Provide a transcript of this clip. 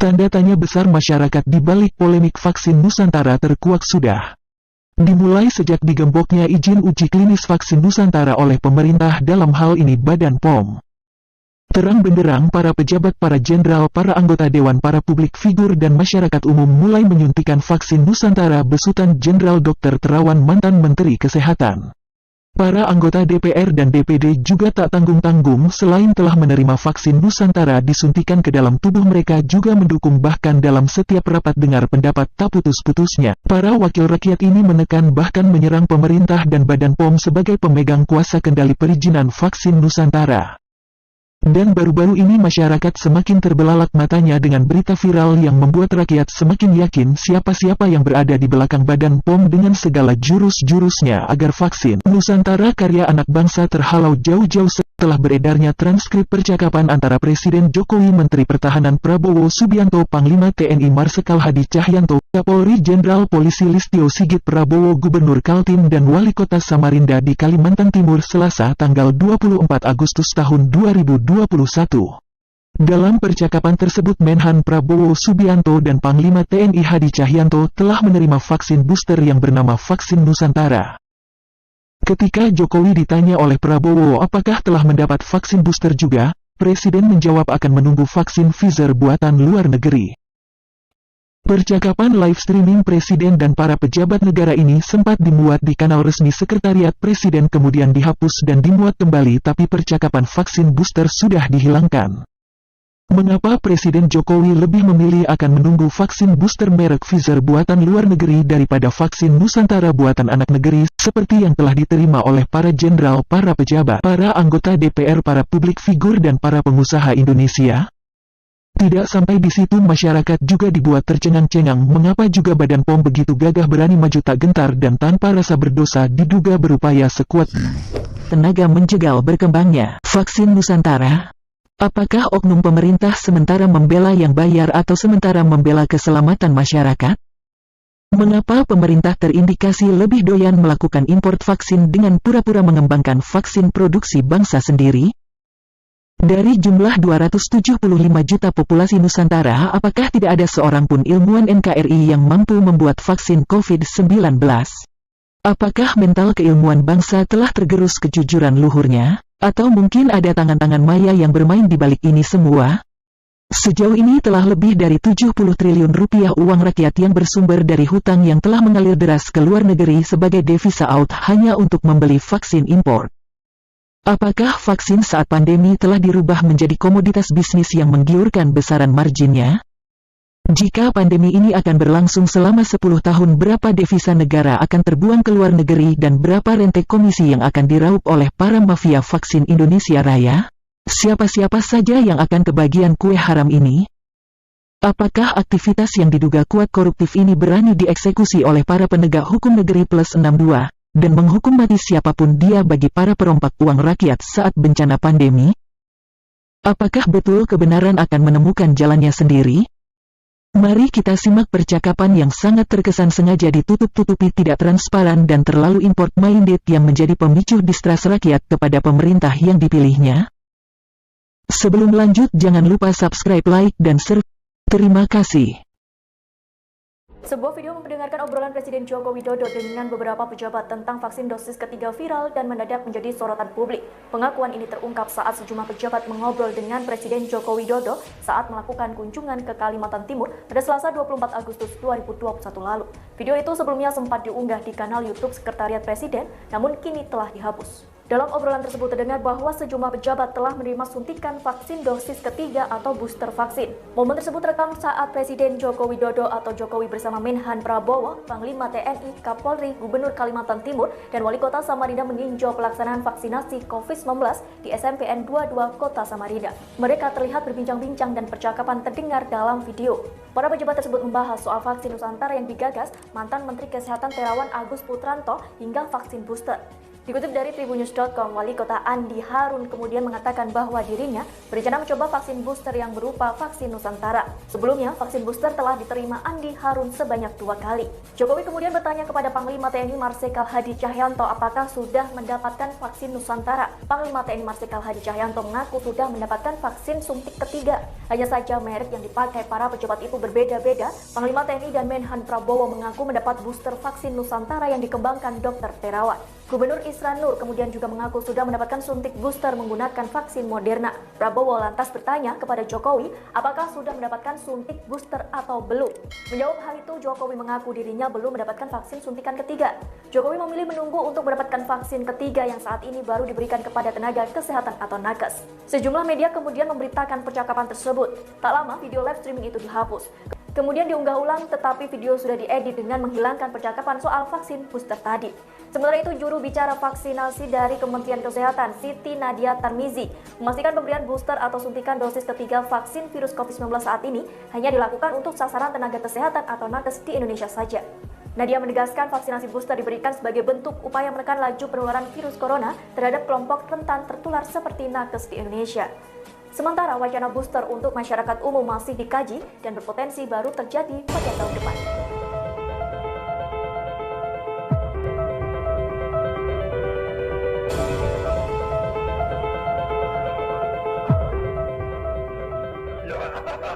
Tanda tanya besar masyarakat di balik polemik vaksin Nusantara terkuak sudah. Dimulai sejak digemboknya izin uji klinis vaksin Nusantara oleh pemerintah, dalam hal ini Badan POM. Terang benderang para pejabat, para jenderal, para anggota dewan, para publik figur dan masyarakat umum mulai menyuntikan vaksin Nusantara besutan Jenderal Dr. Terawan, mantan Menteri Kesehatan. Para anggota DPR dan DPD juga tak tanggung-tanggung, selain telah menerima vaksin Nusantara disuntikan ke dalam tubuh mereka juga mendukung, bahkan dalam setiap rapat dengar pendapat tak putus-putusnya. Para wakil rakyat ini menekan bahkan menyerang pemerintah dan Badan POM sebagai pemegang kuasa kendali perizinan vaksin Nusantara. Dan baru-baru ini masyarakat semakin terbelalak matanya dengan berita viral yang membuat rakyat semakin yakin siapa-siapa yang berada di belakang Badan POM dengan segala jurus-jurusnya agar vaksin Nusantara karya anak bangsa terhalau jauh-jauh. Setelah beredarnya transkrip percakapan antara Presiden Jokowi, Menteri Pertahanan Prabowo Subianto, Panglima TNI Marsikal Hadi Cahyanto, Kapolri Jenderal Polisi Listio Sigit Prabowo, Gubernur Kaltim dan Wali Kota Samarinda di Kalimantan Timur Selasa tanggal 24 Agustus tahun 2021. Dalam percakapan tersebut Menhan Prabowo Subianto dan Panglima TNI Hadi Cahyanto telah menerima vaksin booster yang bernama vaksin Nusantara. Ketika Jokowi ditanya oleh Prabowo apakah telah mendapat vaksin booster juga, Presiden menjawab akan menunggu vaksin Pfizer buatan luar negeri. Percakapan live streaming Presiden dan para pejabat negara ini sempat dimuat di kanal resmi Sekretariat Presiden kemudian dihapus dan dimuat kembali, tapi percakapan vaksin booster sudah dihilangkan. Mengapa Presiden Jokowi lebih memilih akan menunggu vaksin booster merek Pfizer buatan luar negeri daripada vaksin Nusantara buatan anak negeri, seperti yang telah diterima oleh para jenderal, para pejabat, para anggota DPR, para publik figur dan para pengusaha Indonesia? Tidak sampai di situ, masyarakat juga dibuat tercengang-cengang mengapa juga Badan POM begitu gagah berani maju tak gentar dan tanpa rasa berdosa diduga berupaya sekuat tenaga menjegal berkembangnya vaksin Nusantara. Apakah oknum pemerintah sementara membela yang bayar atau sementara membela keselamatan masyarakat? Mengapa pemerintah terindikasi lebih doyan melakukan impor vaksin dengan pura-pura mengembangkan vaksin produksi bangsa sendiri? Dari jumlah 275 juta populasi Nusantara, apakah tidak ada seorang pun ilmuwan NKRI yang mampu membuat vaksin COVID-19? Apakah mental keilmuan bangsa telah tergerus kejujuran luhurnya? Atau mungkin ada tangan-tangan maya yang bermain di balik ini semua? Sejauh ini telah lebih dari 70 triliun rupiah uang rakyat yang bersumber dari hutang yang telah mengalir deras ke luar negeri sebagai devisa out hanya untuk membeli vaksin impor. Apakah vaksin saat pandemi telah dirubah menjadi komoditas bisnis yang menggiurkan besaran marginnya? Jika pandemi ini akan berlangsung selama 10 tahun, berapa devisa negara akan terbuang ke luar negeri dan berapa rente komisi yang akan diraup oleh para mafia vaksin Indonesia Raya? Siapa-siapa saja yang akan kebagian kue haram ini? Apakah aktivitas yang diduga kuat koruptif ini berani dieksekusi oleh para penegak hukum negeri plus 62 dan menghukum mati siapapun dia bagi para perompak uang rakyat saat bencana pandemi? Apakah betul kebenaran akan menemukan jalannya sendiri? Mari kita simak percakapan yang sangat terkesan sengaja ditutup-tutupi, tidak transparan dan terlalu import-minded yang menjadi pemicu distrust rakyat kepada pemerintah yang dipilihnya. Sebelum lanjut, jangan lupa subscribe, like, dan share. Terima kasih. Sebuah video memperdengarkan obrolan Presiden Joko Widodo dengan beberapa pejabat tentang vaksin dosis ketiga viral dan mendadak menjadi sorotan publik. Pengakuan ini terungkap saat sejumlah pejabat mengobrol dengan Presiden Joko Widodo saat melakukan kunjungan ke Kalimantan Timur pada Selasa 24 Agustus 2021 lalu. Video itu sebelumnya sempat diunggah di kanal YouTube Sekretariat Presiden, namun kini telah dihapus. Dalam obrolan tersebut terdengar bahwa sejumlah pejabat telah menerima suntikan vaksin dosis ketiga atau booster vaksin. Momen tersebut terekam saat Presiden Joko Widodo atau Jokowi bersama Menhan Prabowo, Panglima TNI, Kapolri, Gubernur Kalimantan Timur, dan Wali Kota Samarinda meninjau pelaksanaan vaksinasi COVID-19 di SMPN 22 Kota Samarinda. Mereka terlihat berbincang-bincang dan percakapan terdengar dalam video. Para pejabat tersebut membahas soal vaksin Nusantara yang digagas mantan Menteri Kesehatan Terawan Agus Putranto hingga vaksin booster. Dikutip dari tribunnews.com, Wali Kota Andi Harun kemudian mengatakan bahwa dirinya berencana mencoba vaksin booster yang berupa vaksin Nusantara. Sebelumnya, vaksin booster telah diterima Andi Harun sebanyak 2 kali. Jokowi kemudian bertanya kepada Panglima TNI Marsikal Hadi Cahyanto apakah sudah mendapatkan vaksin Nusantara. Panglima TNI Marsikal Hadi Cahyanto mengaku sudah mendapatkan vaksin suntik ketiga. Hanya saja merek yang dipakai para pejabat itu berbeda-beda. Panglima TNI dan Menhan Prabowo mengaku mendapat booster vaksin Nusantara yang dikembangkan Dr. Terawan. Gubernur Isra Nur kemudian juga mengaku sudah mendapatkan suntik booster menggunakan vaksin Moderna. Prabowo lantas bertanya kepada Jokowi apakah sudah mendapatkan suntik booster atau belum. Menjawab hal itu, Jokowi mengaku dirinya belum mendapatkan vaksin suntikan ketiga. Jokowi memilih menunggu untuk mendapatkan vaksin ketiga yang saat ini baru diberikan kepada tenaga kesehatan atau nakes. Sejumlah media kemudian memberitakan percakapan tersebut. Tak lama video live streaming itu dihapus. Kemudian diunggah ulang, tetapi video sudah diedit dengan menghilangkan percakapan soal vaksin booster tadi. Sementara itu, juru bicara vaksinasi dari Kementerian Kesehatan, Siti Nadia Tarmizi, memastikan pemberian booster atau suntikan dosis ketiga vaksin virus COVID-19 saat ini hanya dilakukan untuk sasaran tenaga kesehatan atau nakes di Indonesia saja. Nadia menegaskan vaksinasi booster diberikan sebagai bentuk upaya menekan laju penularan virus corona terhadap kelompok rentan tertular seperti nakes di Indonesia. Sementara wacana booster untuk masyarakat umum masih dikaji dan berpotensi baru terjadi pada tahun depan.